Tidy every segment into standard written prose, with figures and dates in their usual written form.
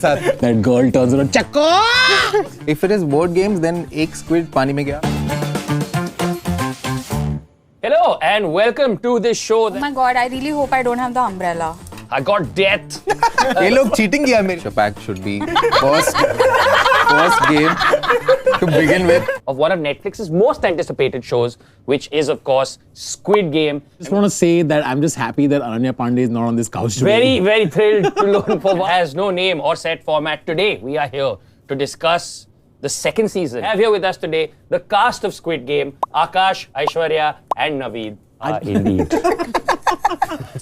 That girl turns around, Chakko! If it is board games, then एक squid पानी में गया. Hello and welcome to this show. Oh my god, I really hope I don't have the umbrella. I got death. ये लोग cheating किया मेरे. Shapak should be first game to begin with. Of one of Netflix's most anticipated shows, which is of course Squid Game. I just want to say that I'm just happy that Ananya Pandey is not on this couch today. Very, very thrilled to learn for what has no name or set format. Today we are here to discuss the second season. I have here with us today the cast of Squid Game, Akash, Aishwarya and Naveed. Indeed.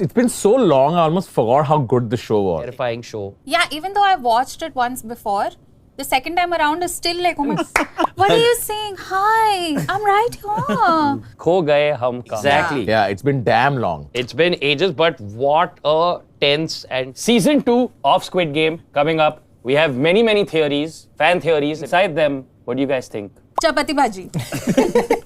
It's been so long, I almost forgot how good the show was. Terrifying show. Yeah, even though I've watched it once before, the second time around is still like, oh my god, what are you saying? Hi, I'm right here. Kho gaye hum kahan. Exactly. Yeah, it's been damn long. It's been ages, but what a tense and season 2 of Squid Game coming up. We have many, many theories, fan theories. Beside them, what do you guys think? Chapati bhaji.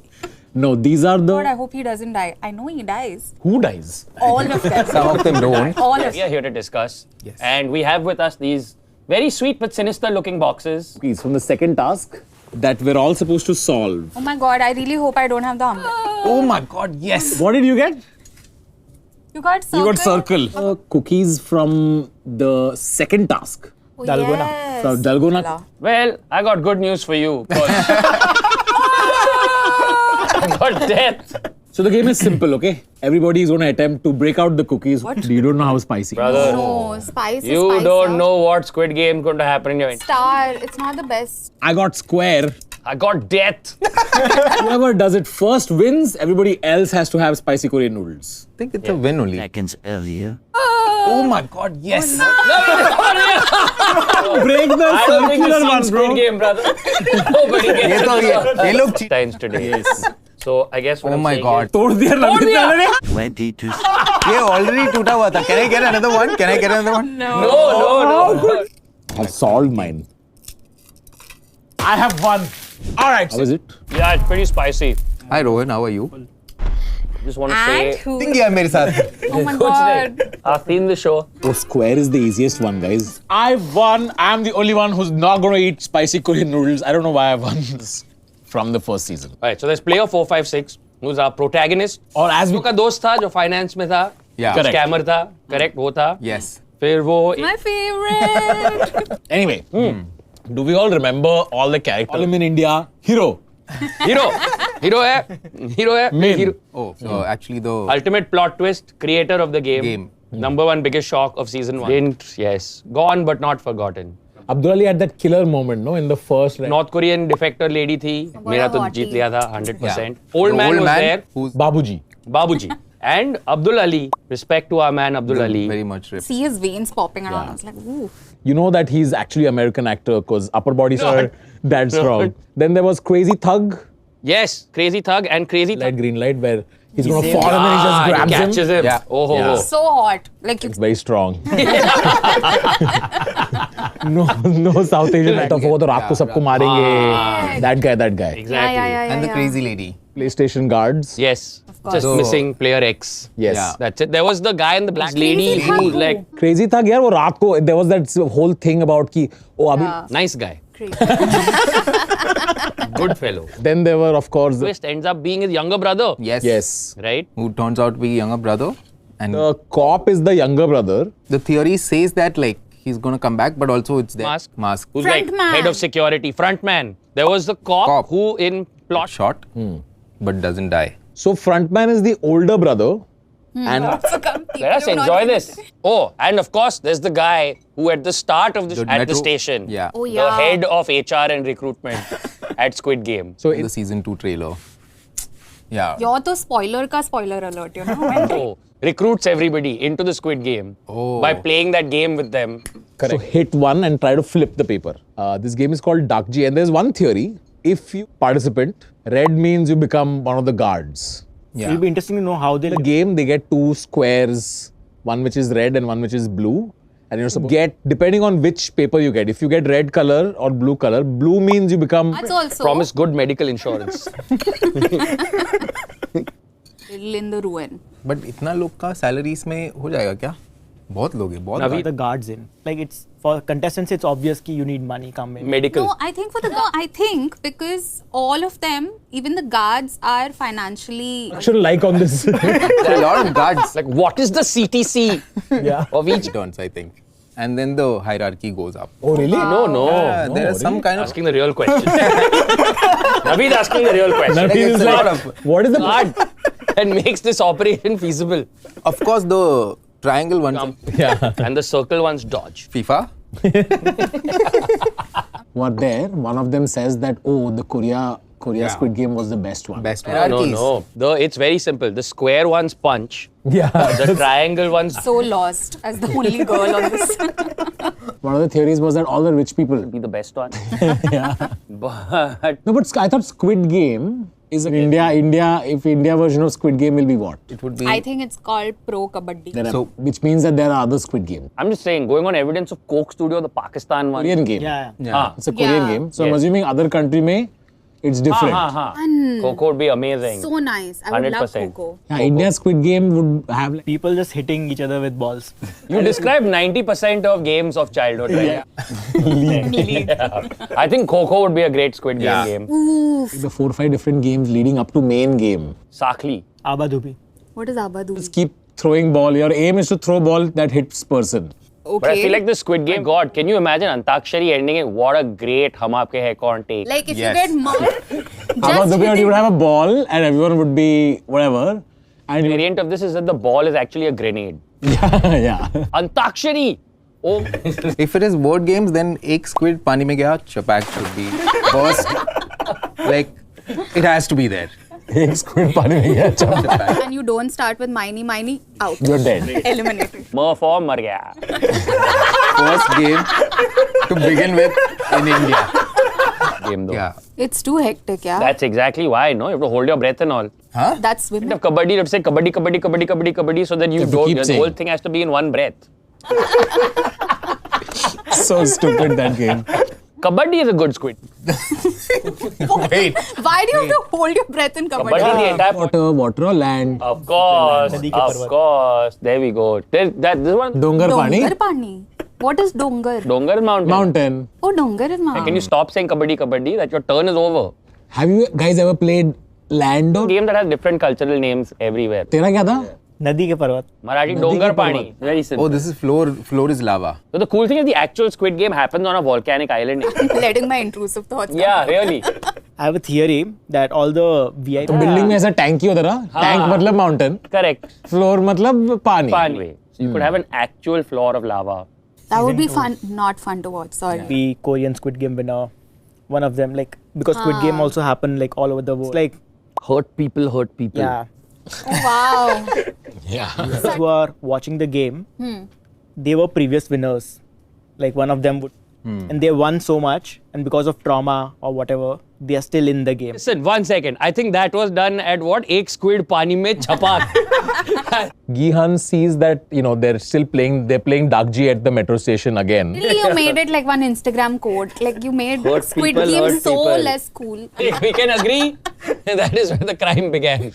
No, these are God, I the... hope he doesn't die. I know he dies. Who dies? All of them. Some of them don't. All of We are them. here to discuss. Yes. And we have with us these very sweet but sinister looking boxes. Please, from the second task that we're all supposed to solve. Oh my god, I really hope I don't have the umbrella. Oh my god, yes. What did you get? You got circle. You got circle. Cookies from the second task. Oh, Dalgona. yes. From Dalgona. Well, I got good news for you. I got death. So the game is simple, okay? Everybody is going to attempt to break out the cookies. What? You don't know how spicy. Brother, No, spice is you spice, don't huh? know what Squid Game is going to happen in your Star, it's not the best. I got square. I got death. Whoever does it first wins. Everybody else has to have spicy Korean noodles. I think it's a win only. Seconds earlier. Oh my god, yes. Break the I don't think circular you've ones, seen bro. Squid Game, brother. Nobody ये gets तो ये लोग cheat. times today. Yes. So I guess what Oh I'm my saying god. is- तोड़ दिया नवीन ने। 22 ये already टूटा हुआ था. Can I get another one? Can I get another one? No. I have solved mine. I have one. Alright, How is it? Yeah, it's pretty spicy. Hi Rohan, how are you? Just want to And say, who? Cheating किया मेरे साथ. Oh my Kuch god. nahi. I've seen the show. Oh, square is the easiest one, guys. I won. I'm the only one who's not going to eat spicy Korean noodles. I don't know why I won this from the first season. Alright, so there's player 456, who's our protagonist. और as we उसका दोस्त था जो finance में था, Yeah. Correct. Scammer था, correct वो था. Yes. फिर वो My favorite. anyway, do we all remember all the characters? All in India. Hero. Hero है Main. hero. Oh, so actually the Ultimate plot twist, creator of the game. Number one biggest shock of season 1. Didn't, yes. Gone but not forgotten. Abdul Ali had that killer moment, no, in the first. North Korean defector lady थी. मेरा तो hottie. जीत लिया था 100%. Yeah. Old The man old was man there. who's Babuji. Babuji. And Abdul Ali. Respect to our man Abdul Ali. very much ripped. See his veins popping around. I was like, ooh. You know that he's actually American actor because upper bodies are that strong. Then there was Crazy Thug, Yes. Crazy Thug and Crazy Thug. light green light, where he's going to fall and then he just he grabs catches him. Yeah. Oh, ho, Yeah. ho. So hot. Like you. It's very strong. no South Asian actor. वो तो रात को सबको मारेंगे. That guy. Exactly. And the crazy lady. PlayStation guards. Yes. course. Just So- missing player X. Yes. Yeah. That's it. There was the guy in the black lady Crazy who Thug. like Crazy Thug यार वो रात को there was that whole thing about कि oh अभी Yeah. nice guy. Crazy. Good fellow. then there were of course the, Twist ends up being his younger brother. Yes. Right? Who turns out to be younger brother. And the cop is the younger brother. the theory says that like he's gonna come back, but also it's there. Mask. Who's Front like man. head of security. Front man. There was the cop. who in plot Shot, but doesn't die. So frontman is the older brother, and So come, Let us enjoy this. Oh, and of course, there's the guy who at the start of the at the metro- station, Yeah. Oh, the yeah. head of HR and recruitment at Squid Game. so The season 2 trailer. Yeah. You're the spoiler ka spoiler alert, you know? So recruits everybody into the Squid Game by playing that game with them. So hit one and try to flip the paper. This game is called Dakji, and there's one theory. If you participant, red means you become one of the guards. Yeah. It'll be interesting to know how they In the game, they get two squares, one which is red and one which is blue. And you're supposed to get, depending on which paper you get. If you get red color or blue color, blue means you become... That's also Promise good medical insurance. little in the ruin. But इतना लोग का salary इसमें हो जाएगा क्या? बहुत लोग हैं बहुत Naveed? the guards in. Like it's For contestants, it's obvious कि you need money come in. Medical. No, I think I think because all of them, even the guards, are financially. Should like on this. There are a lot of guards. Like, what is the CTC Yeah. of each? Turns, I think. And then the hierarchy goes up. Oh, really? No. There is some kind of. Asking the real question. Naveed asking the real question. Naveed it's is a like, lot of- what is the Card that makes this operation feasible. Of course, the triangle ones. Yeah. And the circle ones dodge. FIFA. What there? One of them says that, oh, the Korea Squid Game was the best one. Best No, hierarchies. no. It's very simple. The square ones punch. Yeah. The triangle ones. So lost as the only girl on this. One of the theories was that all the rich people. Be the best one. Yeah. But No, but I thought Squid Game is in India. If India version of Squid Game will be what? It would be. I think it's called Pro Kabaddi. There are- So- which means that there are other Squid Games. I'm just saying, going on evidence of Coke Studio, the Pakistan one. Korean game. Yeah. Yeah. It's a Korean Yeah. game. So I'm Yes. assuming other country may, it's different. Coco would be amazing. So nice. I would love 100%. Coco. Yeah, India's Squid Game would have like, People just hitting each other with balls. You described 90% of games of childhood, right? Yeah. I think Coco would be a great Squid Game Yeah. game. the 4 or 5 different games leading up to main game. Sakli. Abadhubi. What is Abadu? Just keep throwing ball. Your aim is to throw ball that hits person. Okay. But I feel like the Squid Game, God, can you imagine Antakshari ending it? What a great Hum Aapke Hai Kaun take. Like if Yes. you get marked, How about just the way you hitting- would have a ball and everyone would be whatever. And you, variant of this is that the ball is actually a grenade. yeah. Antakshari! Oh, If it is board games, then ek squid pani mein gaya, chapak should be first. Like, it has to be there. एक squid पानी में गया, चम- and you don't start with Miney, out. You're dead. Eliminated. Murph or Mar gaya. First game to begin with in India. Game though. Yeah. It's too hectic, yeah. That's exactly why, no? You have to hold your breath and all. Huh? That's women. If kabaddi, let's say kabaddi, so that you have to don't, keep the saying. whole thing has to be in one breath. So stupid that game. Kabaddi is a good squid. Wait. Why do you have to hold your breath in Kabaddi, kabaddi? the entire point. Water or land? Of course, Nadi ke of parvat. course. There we go. This one, Dongar pani? Dongar pani. What is dongar? Dongar is mountain. Mountain. Oh, dongar is mountain. Can you stop saying kabaddi, that your turn is over? Have you guys ever played land or? Game that has different cultural names everywhere. तेरा क्या था? Nadi ke parvat. Marathi Nadi Dongar ke Pani. Very simple. Oh, this is floor is lava. So the cool thing is the actual Squid Game happens on a volcanic island. Letting my intrusive thoughts Yeah, really. I have a theory that all the VIP. तो building में ऐसा tank ही होता था. Tank मतलब mountain. Correct. Floor मतलब पानी. Pani. So you could have an actual floor of lava. That would be fun. Not fun to watch. Sorry. Be Korean Squid Game winner. One of them, like, because Squid Game also happened like all over the world. It's like, Hurt people, hurt people. yeah, Oh, wow. Yeah. who are watching the game, they were previous winners. Like one of them would, and they won so much, and because of trauma or whatever, they are still in the game. Listen, 1 second. I think that was done at what? Ek squid pani mein chapak. Gihan sees that they're still playing. They're playing Dakji at the metro station again. Really, you made it like one Instagram quote. Like you made Hurt Squid people, Game hurt so people. less cool. We can agree that is where the crime began.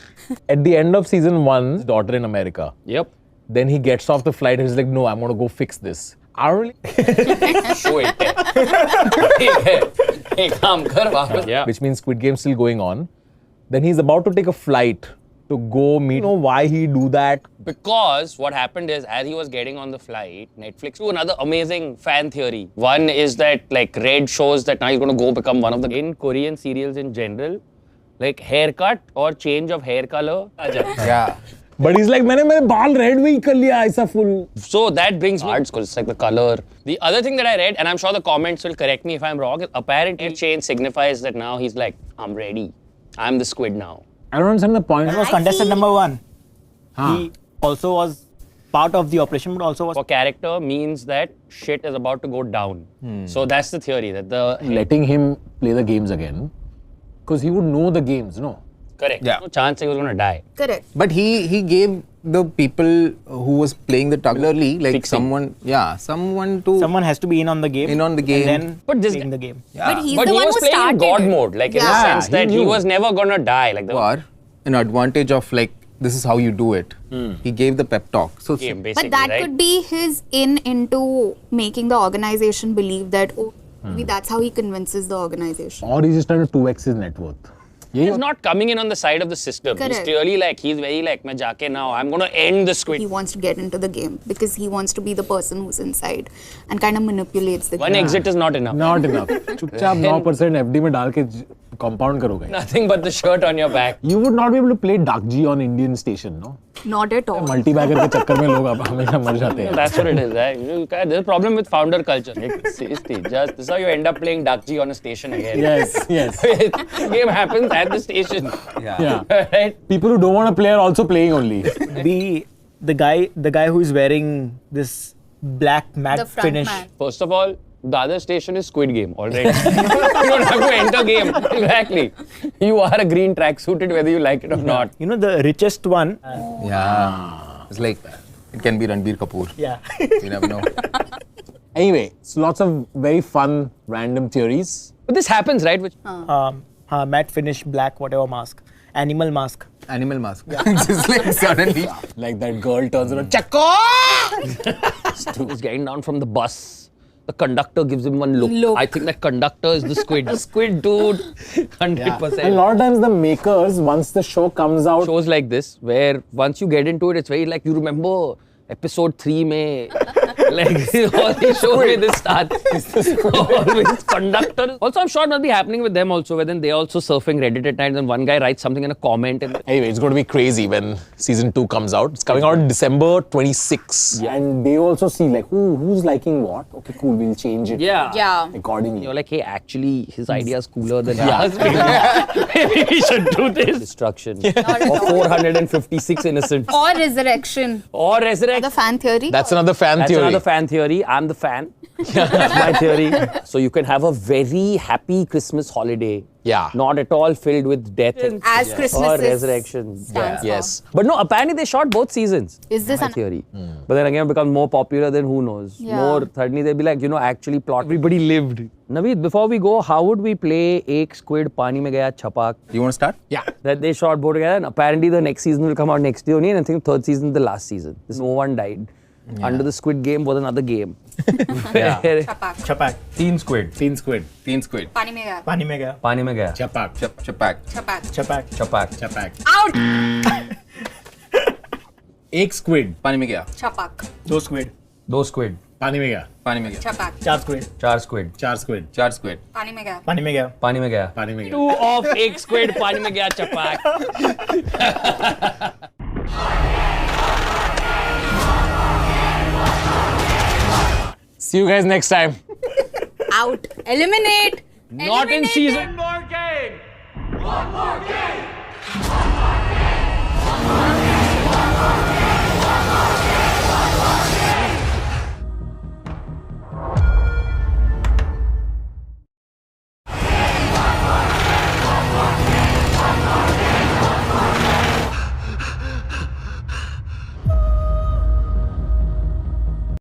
At the end of season 1, his daughter in America. Yep. Then he gets off the flight and he's like, no, I'm going to go fix this. I don't really. Show it. Hey, kaam kar wapas. Yeah. Which means Squid Game's still going on. Then he's about to take a flight to go meet. You know why he do that? Because what happened is, as he was getting on the flight, Netflix do another amazing fan theory. One is that like Red shows that now he's going to go become one of the in Korean serials in general, like haircut or change of hair color. Yeah. But he's like, मैंने मेरे बाल red भी कर लिया ऐसा full. So that brings me because it's like the color. The other thing that I read, and I'm sure the comments will correct me if I'm wrong, is apparently change signifies that now he's like, I'm ready. I'm the squid now. I don't understand the point. That was contestant number 1. He also was part of the operation, but also was. For character means that shit is about to go down. So that's the theory that the Letting him play the games again. Because he would know the games, no? correct. Yeah. No chance he was going to die. Correct. But he gave the people who was playing the tuggerly, like Fixing. someone to Someone has to be in on the game. In on the game. And then But this playing guy- the game. But he's But the he one was who playing in started God it. mode, like in the Yeah. sense that he knew. was never going to die. Like the or an advantage of like this is how you do it. He gave the pep talk. So Game, basically, But that right? could be his into making the organization believe that, oh, maybe that's how he convinces the organization. Or he's just trying to 2x his net worth. He's not coming in on the side of the system. He's Correct. clearly like, he's very like, मैं जाके now, I'm going to end the Squid. He wants to get into the game because he wants to be the person who's inside and kind of manipulates the One game. exit is not enough. Not enough. चुपचाप 9% FD में डाल के compound करोगे. Nothing but the shirt on your back. You would not be able to play Dakji on Indian station, no? Not at all. Multi-bagger के चक्कर में लोग अब हमेशा मर जाते हैं. That's what it is. Right? There's a problem with founder culture. Like, seriously, just this is how you end up playing Dakji on a station again. Yes. Game happens at the station. Yeah. Right? People who don't want to play are also playing only. The guy who is wearing this black matte The front finish. man. First of all, the other station is Squid Game already. You don't have to enter game. Exactly. You are a green track suited whether you like it or not. You know, the richest one. yeah, it's like it can be Ranbir Kapoor. Yeah. You never know. Anyway, so lots of very fun random theories. But this happens, right? Which, Matte finish black whatever mask. Animal mask. Animal mask. Just like suddenly. Like that girl turns around, Chakko! He's getting down from the bus. The conductor gives him one look. Look. I think that conductor is the squid. The squid dude. 100%. And a lot of times the makers, once the show comes out, Shows like this, where once you get into it, it's very like, you remember episode 3 mein, like all these shows where this starts. Always conductor. Also, I'm sure it must be happening with them also, where then they're also surfing Reddit at times and one guy writes something in a comment and anyway, it's going to be crazy when season 2 comes out. It's coming out December 26. And they also see like, who's liking what? Okay, cool, we'll change it Yeah. accordingly. you're like, hey, actually, his idea is cooler than ours. Maybe we should do this. Destruction. Or 456 innocent. Or resurrection. Or resurrect. The fan theory. That's another fan That's theory. another fan theory. I'm the fan. That's my theory. So you can have a very happy Christmas holiday. Yeah. Not at all filled with death. As Christmas Or is- resurrection. stands for. Yes. But no, apparently they shot both seasons. Is this My an theory? But then again, it becomes more popular than who knows. Yeah. More, thirdly, they'll be like, actually plot. Everybody lived. Naveed, before we go, how would we play Ek Squid Pani Mein Gaya Chapak? You want to start? Yeah. That they shot both together, and apparently the next season will come out next year only, and I think third season is the last season. No one died. Under the Squid Game was another game. Yeah. Chapak. Teen squid. Teen squid. Teen squid. Pani mein gaya. Pani mein gaya. Pani Mein Gaya. Chapak. Chapak. Chapak. Chapak. Chapak. Chapak. Out. Ek squid. Pani mein gaya. Chapak. Do squid. Do squid. Pani mein gaya. Pani mein gaya. Chapak. Char squid. Char squid. Char squid. Char squid. Pani mein gaya. Pani mein gaya. Pani Mein Gaya. Pani mein gaya. 2 of Ek Squid Pani Mein Gaya Chapak. See you guys next time. Out. Eliminate. Not in Eliminate. season. One more game!